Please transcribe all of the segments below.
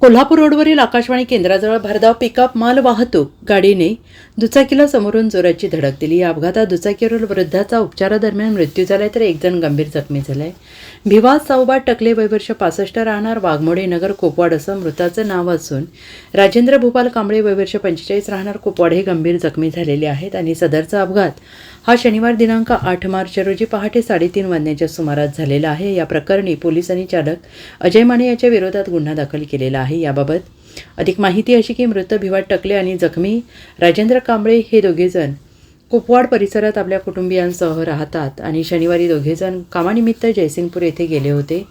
कोल्हापूर रोडवरील आकाशवाणी केंद्राजवळ भरधाव पिकअप मालवाहतूक गाडीने दुचाकीला समोरून जोराची धडक दिली। या अपघातात दुचाकीवरील वृद्धाचा उपचारादरम्यान मृत्यू झालाय तर एक जण गंभीर जखमी झालाय। भिवास सावबा टकले वय वर्ष 65 राहणार वाघमोडे नगर कोपवाड असं मृताचं नाव असून राजेंद्र भूपाल कांबळे वय वर्ष 45 राहणार कोपवाड हे गंभीर जखमी झालेले आहेत आणि सदरचा अपघात हा शनिवार दिनांक 8 मार्च रोजी पहाटे 3:30 वाजण्याच्या सुमारास झालेला आहे। या प्रकरणी पोलिसांनी चालक अजय माने याच्या विरोधात गुन्हा दाखल केलेला आहे। याबाबत अधिक माहिती अशी की मृत भिवाट टकले आणि जखमी राजेंद्र कांबळे हे दोघेजण कोपवाड परिसरात आपल्या कुटुंबियांसह राहतात आणि शनिवारी दोघेजण कामानिमित्त जयसिंगपूर येथे गेले होते।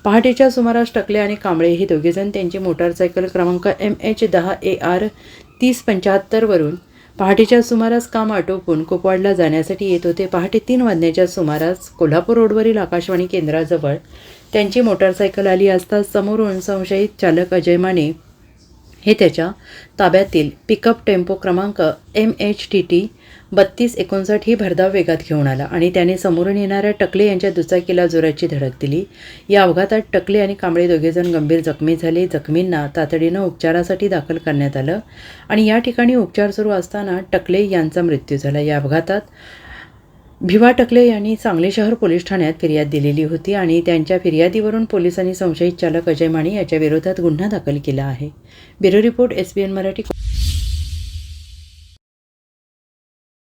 पहाटेच्या सुमारास टकले आणि कांबळे हे दोघेजण त्यांची मोटारसायकल क्रमांक MH10 AR 3075 वरून पहाटेच्या सुमारास काम आटोपून कोपवाडला जाण्यासाठी येत होते। पहाटे 3 वाजण्याच्या सुमारास कोल्हापूर रोडवरील आकाशवाणी केंद्राजवळ त्यांची मोटारसायकल आली असता समोरून संशयित चालक अजय माने हे त्याच्या ताब्यातील पिकअप टेम्पो क्रमांक MHTT 3259 ही भरधाव वेगात घेऊन आला आणि त्याने समोरून येणाऱ्या टकले यांच्या दुचाकीला जोराची धडक दिली। या अपघातात टकले आणि कांबळे दोघेजण गंभीर जखमी झाले। जखमींना तातडीनं उपचारासाठी दाखल करण्यात आलं आणि या ठिकाणी उपचार सुरू असताना टकले यांचा मृत्यू झाला। या अपघातात भिवा टकले यांनी सांगली शहर पोलीस ठाण्यात फिर्याद दिलेली होती आणि त्यांच्या फिर्यादीवरून पोलिसांनी संशयित चालक अजय माने याच्या विरोधात गुन्हा दाखल केला आहे। Bureau report SBN Marathi.